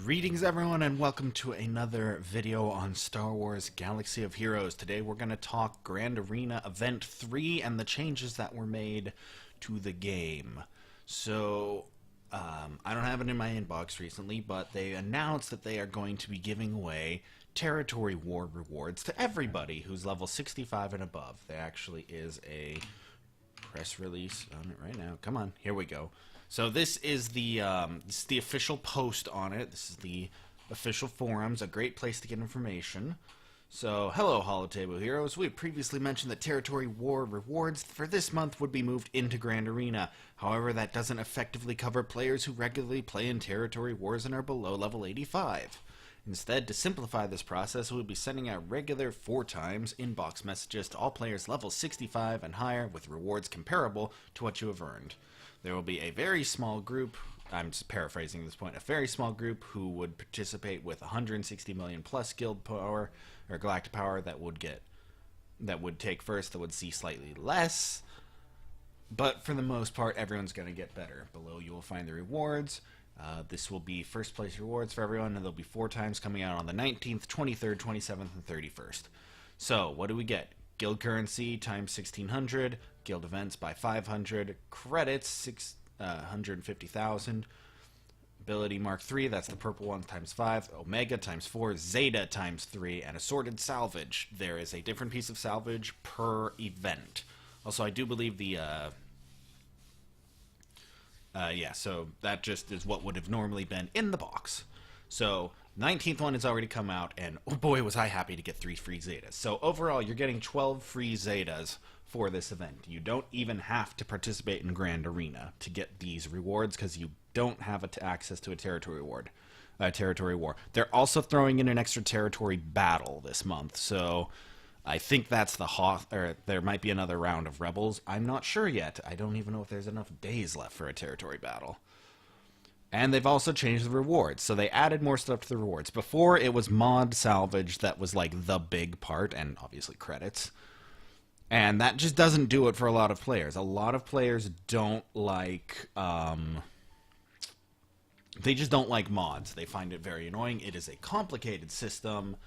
Greetings everyone and welcome to another video on Star Wars Galaxy of Heroes. Today we're going to talk Grand Arena Event 3 and the changes that were made to the game. So, I don't have it in my inbox recently, but they announced that they are going to be giving away Territory War rewards to everybody who's level 65 and above. There actually is a press release on it right now. Come on, here we go. So this is the official post on it. This is the official forums, a great place to get information. So, hello Holotable Heroes. We had previously mentioned that Territory War rewards for this month would be moved into Grand Arena. However, that doesn't effectively cover players who regularly play in Territory Wars and are below level 85. Instead, to simplify this process, we'll be sending out regular 4 times inbox messages to all players level 65 and higher with rewards comparable to what you have earned. There will be a very small group, I'm just paraphrasing this point, a very small group who would participate with 160 million plus guild power, or galactic power, that would take first, that would see slightly less. But for the most part, everyone's going to get better. Below you will find the rewards. This will be first place rewards for everyone, and there'll be 4 times coming out on the 19th, 23rd, 27th, and 31st. So, what do we get? Guild currency times 1600, guild events by 500, credits 650,000, ability mark 3, that's the purple one, times 5, omega times 4, zeta times 3, and assorted salvage. There is a different piece of salvage per event. Also, I do believe the so that just is what would have normally been in the box. So, 19th one has already come out, and oh boy was I happy to get 3 free Zetas. So overall, you're getting 12 free Zetas for this event. You don't even have to participate in Grand Arena to get these rewards, because you don't have access to a Territory War. They're also throwing in an extra Territory Battle this month, so I think that's the or there might be another round of Rebels. I'm not sure yet. I don't even know if there's enough days left for a Territory Battle. And they've also changed the rewards, so they added more stuff to the rewards. Before, it was mod salvage that was like the big part, and obviously credits. And that just doesn't do it for a lot of players. A lot of players don't like, they just don't like mods. They find it very annoying. It is a complicated system,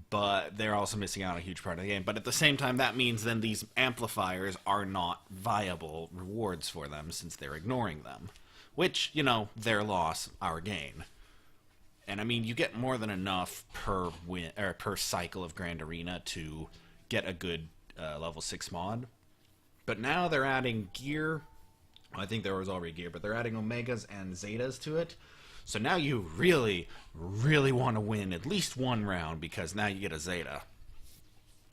but they're also missing out on a huge part of the game. But at the same time, that means then these amplifiers are not viable rewards for them, since they're ignoring them. Which, you know, their loss, our gain. And I mean, you get more than enough per win or per cycle of Grand Arena to get a good level 6 mod. But now they're adding gear. Well, I think there was already gear, but they're adding Omegas and Zetas to it. So now you really, really want to win at least one round, because now you get a Zeta.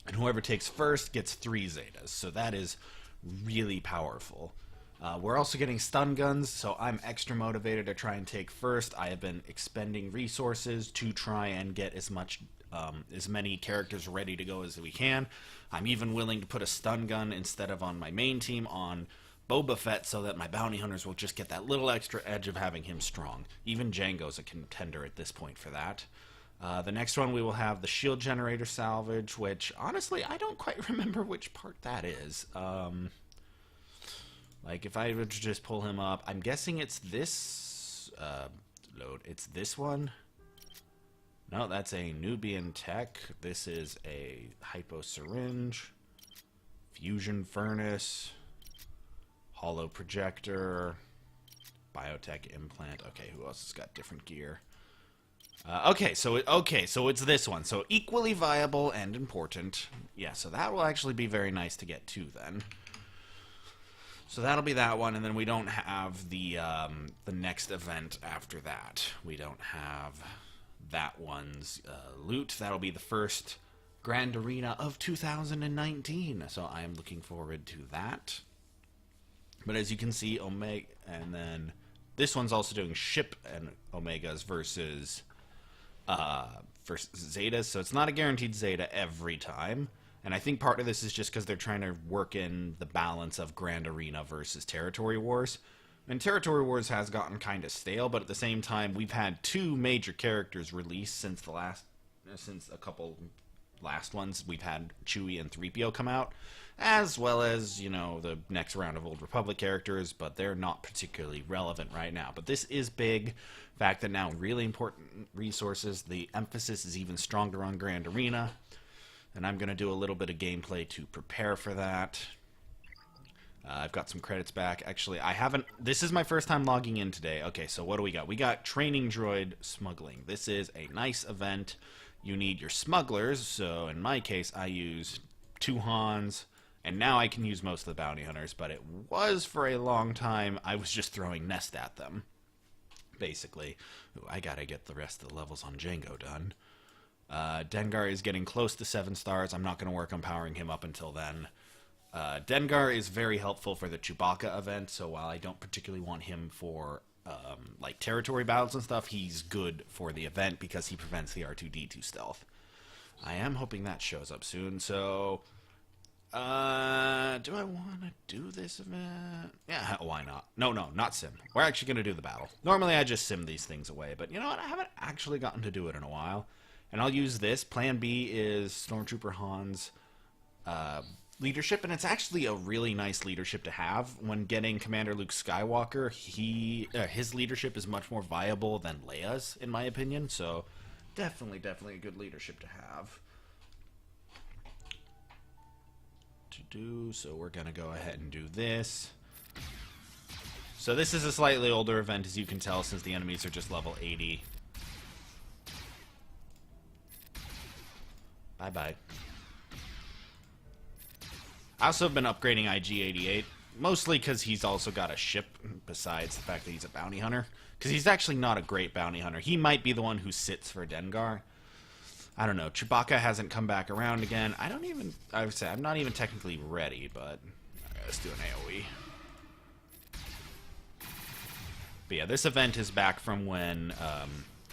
And whoever takes first gets 3 Zetas. So that is really powerful. We're also getting stun guns, so I'm extra motivated to try and take first. I have been expending resources to try and get as many characters ready to go as we can. I'm even willing to put a stun gun instead of on my main team on Boba Fett, so that my bounty hunters will just get that little extra edge of having him strong. Even Jango's a contender at this point for that. The next one we will have the shield generator salvage, which honestly I don't quite remember which part that is. Like, if I were to just pull him up, I'm guessing it's this, it's this one? No, that's a Nubian tech. This is a hypo syringe, fusion furnace, hollow projector, biotech implant. Okay, who else has got different gear? Okay, so it's this one. So equally viable and important. Yeah, so that will actually be very nice to get too then. So that'll be that one, and then we don't have the next event after that. We don't have that one's loot. That'll be the first Grand Arena of 2019, so I am looking forward to that. But as you can see, Omega, and then this one's also doing ship and Omegas versus Zetas, so it's not a guaranteed Zeta every time. And I think part of this is just because they're trying to work in the balance of Grand Arena versus Territory Wars. And Territory Wars has gotten kind of stale, but at the same time, we've had 2 major characters released since a couple last ones. We've had Chewie and 3PO come out, as well as, you know, the next round of Old Republic characters, but they're not particularly relevant right now. But this is big. Fact that now really important resources. The emphasis is even stronger on Grand Arena, and I'm going to do a little bit of gameplay to prepare for that. I've got some credits back. Actually, I haven't... This is my first time logging in today. Okay, so what do we got? We got Training Droid Smuggling. This is a nice event. You need your smugglers, so in my case, I use 2 Hans, and now I can use most of the bounty hunters, but it was for a long time, I was just throwing nest at them, basically. Ooh, I gotta get the rest of the levels on Jango done. Dengar is getting close to 7 stars. I'm not going to work on powering him up until then. Dengar is very helpful for the Chewbacca event, so while I don't particularly want him for like territory battles and stuff, he's good for the event because he prevents the R2-D2 stealth. I am hoping that shows up soon, so do I want to do this event? Yeah, why not? No, not sim. We're actually going to do the battle. Normally I just sim these things away, but you know what? I haven't actually gotten to do it in a while, and I'll use this. Plan B is Stormtrooper Han's leadership, and it's actually a really nice leadership to have. When getting Commander Luke Skywalker, his leadership is much more viable than Leia's, in my opinion, so definitely a good leadership to have. So we're gonna go ahead and do this. So this is a slightly older event, as you can tell, since the enemies are just level 80. Bye-bye. I also have been upgrading IG-88, mostly because he's also got a ship, besides the fact that he's a bounty hunter. Because he's actually not a great bounty hunter. He might be the one who sits for Dengar. I don't know. Chewbacca hasn't come back around again. I would say I'm not even technically ready, but let's do an AoE. But yeah, this event is back from when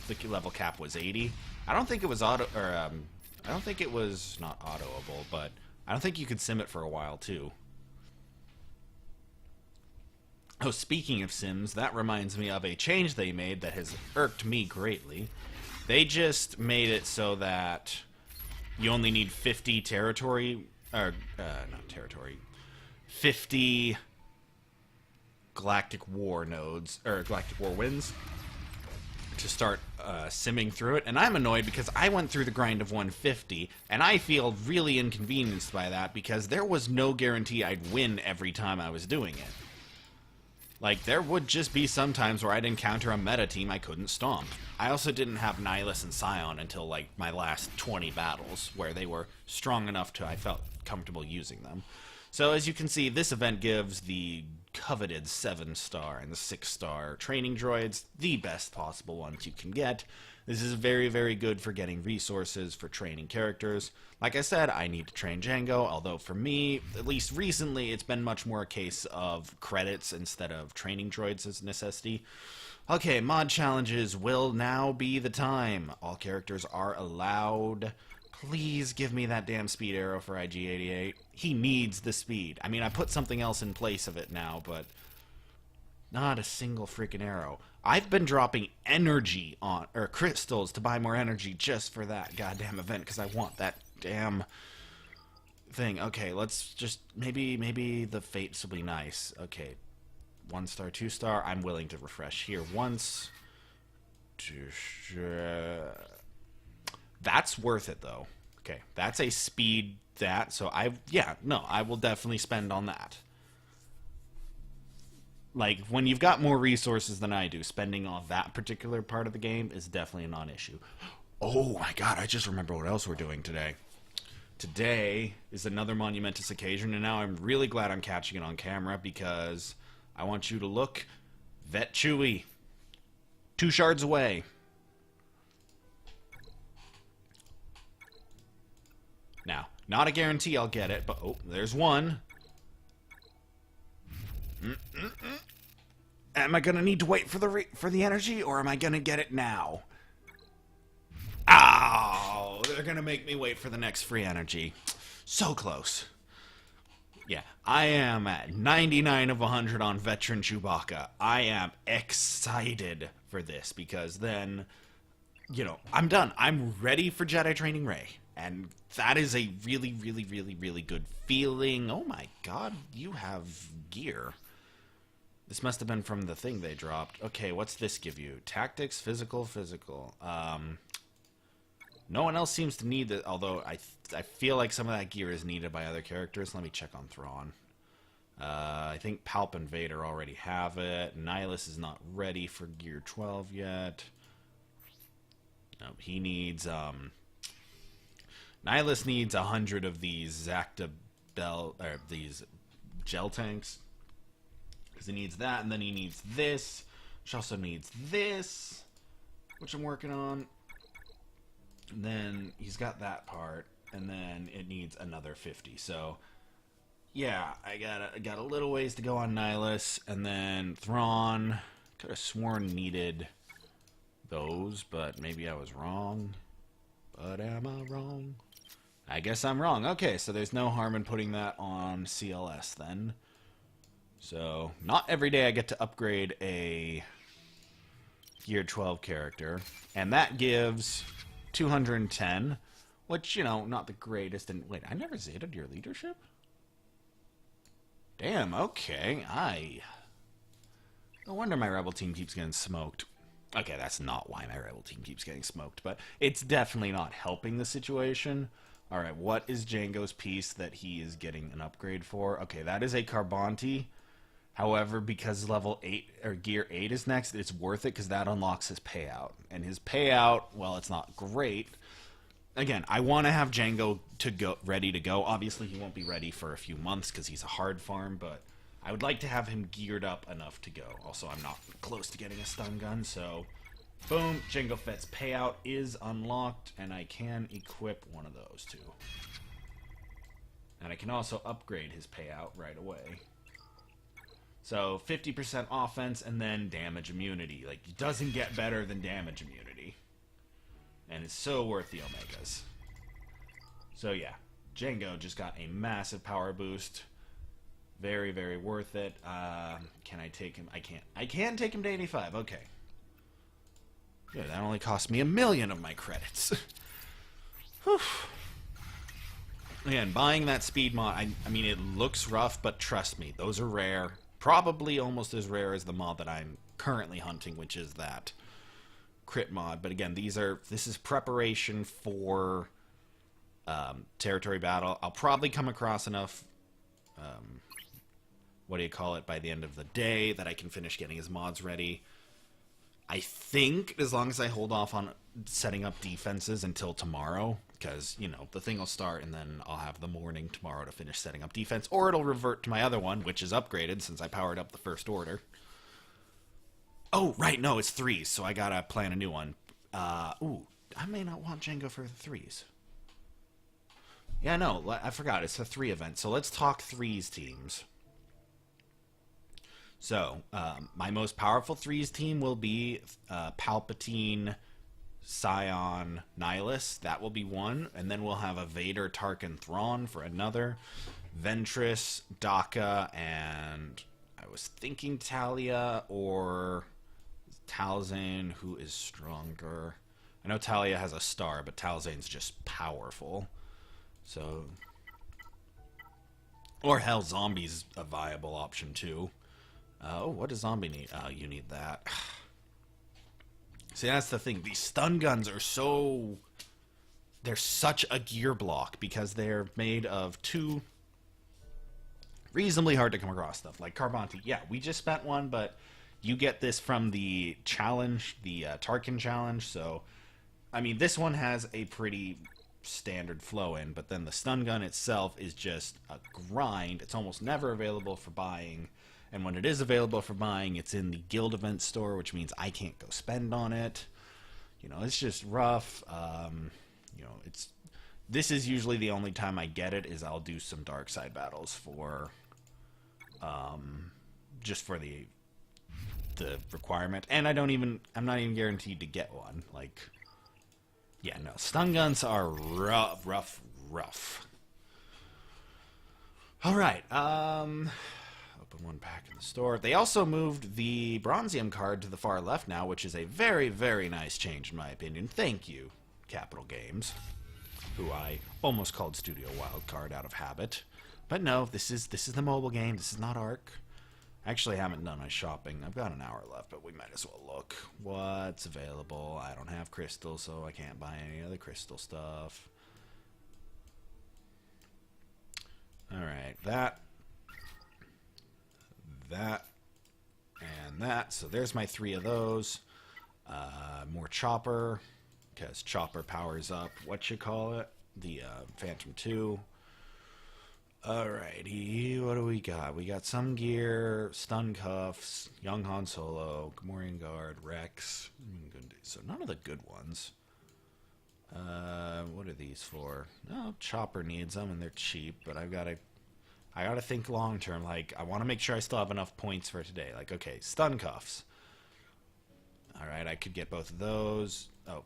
the level cap was 80. I don't think it was I don't think it was not autoable, but I don't think you could sim it for a while, too. Oh, speaking of sims, that reminds me of a change they made that has irked me greatly. They just made it so that you only need 50 territory, or, not territory, 50 Galactic War nodes, or Galactic War wins, to start simming through it, and I'm annoyed because I went through the grind of 150, and I feel really inconvenienced by that because there was no guarantee I'd win every time I was doing it. Like, there would just be some times where I'd encounter a meta team I couldn't stomp. I also didn't have Nihilus and Scion until, like, my last 20 battles, where they were strong enough to I felt comfortable using them. So, as you can see, this event gives the coveted 7-star and the 6-star training droids, the best possible ones you can get. This is very good for getting resources for training characters. Like I said, I need to train Jango, although for me, at least recently, it's been much more a case of credits instead of training droids as a necessity. Okay, mod challenges will now be the time. All characters are allowed. Please give me that damn speed arrow for IG-88. He needs the speed. I mean, I put something else in place of it now, but not a single freaking arrow. I've been dropping energy on, or crystals to buy more energy just for that goddamn event, because I want that damn thing. Okay, let's just, maybe the fates will be nice. Okay, 1-star, 2-star, I'm willing to refresh here once. That's worth it, though. Okay, that's a speed so I will definitely spend on that. Like, when you've got more resources than I do, spending on that particular part of the game is definitely a non-issue. Oh my god, I just remember what else we're doing today. Today is another monumentous occasion, and now I'm really glad I'm catching it on camera, because I want you to look. Vet Chewie. 2 shards away. Now, not a guarantee I'll get it, but oh, there's one. Am I gonna need to wait for the energy, or am I gonna get it now? Ow! They're gonna make me wait for the next free energy. So close. Yeah, I am at 99 of 100 on Veteran Chewbacca. I am excited for this, because then, you know, I'm done. I'm ready for Jedi Training Rey. And that is a really, really, really, really good feeling. Oh my god, you have gear. This must have been from the thing they dropped. Okay, what's this give you? Tactics, physical, physical. No one else seems to need it, although I feel like some of that gear is needed by other characters. Let me check on Thrawn. I think Palp and Vader already have it. Nihilus is not ready for Gear 12 yet. No, he needs, Nihilus needs 100 of these these gel tanks. Because he needs that, and then he needs this, which also needs this, which I'm working on. And then he's got that part, and then it needs another 50. So, yeah, I got a little ways to go on Nihilus, and then Thrawn. Could have sworn needed those, but maybe I was wrong. But am I wrong? I guess I'm wrong. Okay, so there's no harm in putting that on CLS then. So, not every day I get to upgrade a Gear 12 character. And that gives 210, which, you know, not the greatest. And wait, I never Zeta'd your leadership? Damn, okay. No wonder my rebel team keeps getting smoked. Okay, that's not why my rebel team keeps getting smoked, but it's definitely not helping the situation. Alright, what is Jango's piece that he is getting an upgrade for? Okay, that is a Carbonti. However, because level 8 or Gear 8 is next, it's worth it because that unlocks his payout. And his payout, well, it's not great. Again, I want to have Jango ready to go. Obviously, he won't be ready for a few months because he's a hard farm, but I would like to have him geared up enough to go. Also, I'm not close to getting a stun gun, so boom, Jango Fett's payout is unlocked, and I can equip one of those too. And I can also upgrade his payout right away. So 50% offense and then damage immunity. Like, it doesn't get better than damage immunity. And it's so worth the Omegas. So yeah, Jango just got a massive power boost. Very, very worth it. Can I take him? I can't. I can take him to 85. Okay. Yeah, that only cost me 1,000,000 of my credits. Whew. Again, buying that speed mod, I mean, it looks rough, but trust me, those are rare. Probably almost as rare as the mod that I'm currently hunting, which is that crit mod. But again, this is preparation for territory battle. I'll probably come across enough, what do you call it, by the end of the day that I can finish getting his mods ready. I think as long as I hold off on setting up defenses until tomorrow, because, you know, the thing will start and then I'll have the morning tomorrow to finish setting up defense, or it'll revert to my other one, which is upgraded since I powered up the First Order. Oh, right, no, it's 3s, so I gotta plan a new one. Ooh, I may not want Jango for the 3s. Yeah, no, I forgot, it's a 3 event, so let's talk 3s teams. So, my most powerful 3s team will be Palpatine, Scion, Nihilus. That will be one. And then we'll have a Vader, Tarkin, Thrawn for another. Ventress, Daka, and I was thinking Talia or Talzane, who is stronger. I know Talia has a star, but Talzane's just powerful. So, or hell, Zombie's a viable option too. Oh, what does Zombie need? You need that. See, that's the thing. These stun guns are so... They're such a gear block because they're made of 2 reasonably hard to come across stuff. Like Carbonti. Yeah, we just spent one, but you get this from the challenge, the Tarkin challenge. So, I mean, this one has a pretty standard flow in, but then the stun gun itself is just a grind. It's almost never available for buying. And when it is available for buying, it's in the guild event store, which means I can't go spend on it. You know, it's just rough. You know, this is usually the only time I get it is I'll do some dark side battles for, just for the requirement. And I'm not even guaranteed to get one. Like, yeah, no, stun guns are rough. All right, one pack in the store. They also moved the Bronzium card to the far left now, which is a very, very nice change in my opinion. Thank you, Capital Games. who I almost called Studio Wildcard out of habit. But no, this is the mobile game. This is not Arc. I actually haven't done my shopping. I've got an hour left, but we might as well look. What's available? I don't have crystal, so I can't buy any other crystal stuff. Alright, that, and that. So there's my 3 of those. More chopper, because chopper powers up, the Phantom 2. Alrighty, what do we got? We got some gear, stun cuffs, young Han Solo, Gamorrean Guard, Rex. So none of the good ones. What are these for? No, Chopper needs them, and they're cheap, but I gotta think long term. Like, I want to make sure I still have enough points for today. Like, okay, stun cuffs. Alright, I could get both of those. Oh,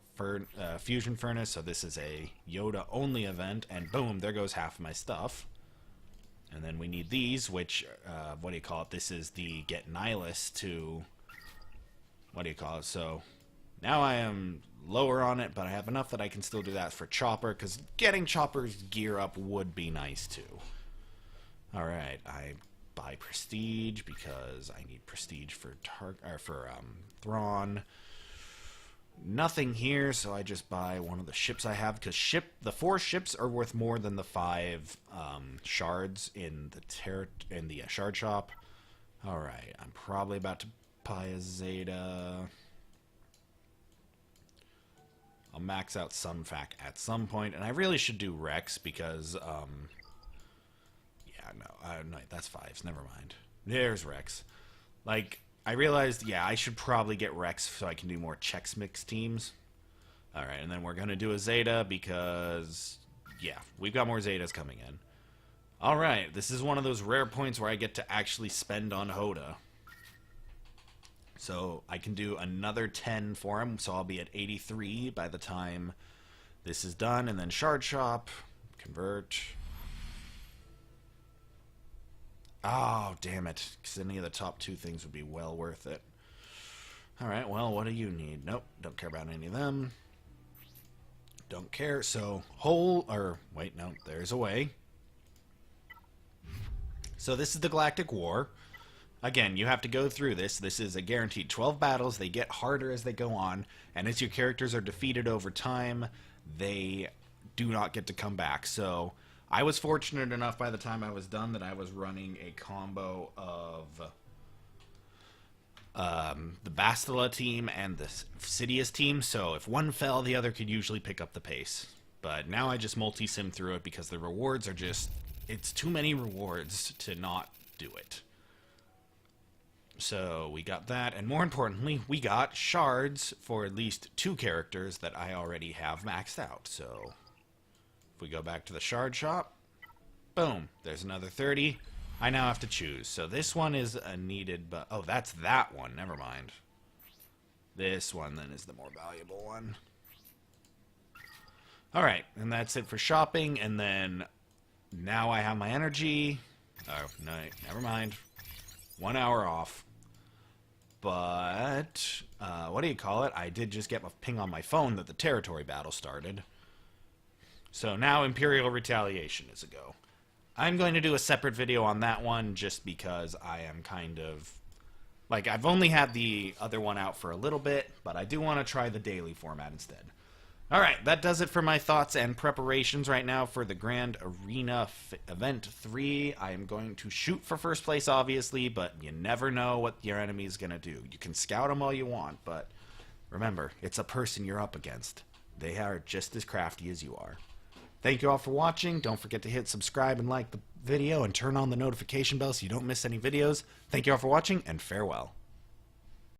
Fusion Furnace, so this is a Yoda-only event, and boom, there goes half of my stuff. And then we need these, which, this is the Get Nihilus to, so now I am lower on it, but I have enough that I can still do that for Chopper, because getting Chopper's gear up would be nice, too. Alright, I buy Prestige, because I need Prestige for Thrawn. Nothing here, so I just buy one of the ships I have, because the 4 ships are worth more than the 5 shards in the shard shop. Alright, I'm probably about to buy a Zeta. I'll max out Sunfac at some point, and I really should do Rex, because, no, that's 5s, never mind. There's Rex. Like, I realized, yeah, I should probably get Rex so I can do more Chex Mix teams. Alright, and then we're going to do a Zeta because, yeah, we've got more Zetas coming in. Alright, this is one of those rare points where I get to actually spend on Hoda. So I can do another 10 for him, so I'll be at 83 by the time this is done. And then Shard Shop, convert. Oh, damn it. Because any of the top 2 things would be well worth it. Alright, well, what do you need? Nope, don't care about any of them. Don't care, so there's a way. So this is the Galactic War. Again, you have to go through this. This is a guaranteed 12 battles. They get harder as they go on, and as your characters are defeated over time, they do not get to come back. So I was fortunate enough by the time I was done that I was running a combo of the Bastila team and the Sidious team, so if one fell, the other could usually pick up the pace. But now I just multi-sim through it because the rewards are just... it's too many rewards to not do it. So we got that, and more importantly, we got shards for at least 2 characters that I already have maxed out. So if we go back to the shard shop, boom, there's another 30. I now have to choose. So this one is a needed, but oh, that's that one. Never mind. This one then is the more valuable one. All right, and that's it for shopping. And then now I have my energy. Oh no, never mind. 1 hour off. But I did just get a ping on my phone that the territory battle started. So now Imperial Retaliation is a go. I'm going to do a separate video on that one just because I am kind of... like, I've only had the other one out for a little bit, but I do want to try the daily format instead. Alright, that does it for my thoughts and preparations right now for the Grand Arena Event 3. I am going to shoot for first place, obviously, but you never know what your enemy is going to do. You can scout them all you want, but remember, it's a person you're up against. They are just as crafty as you are. Thank you all for watching. Don't forget to hit subscribe and like the video and turn on the notification bell so you don't miss any videos. Thank you all for watching, and farewell.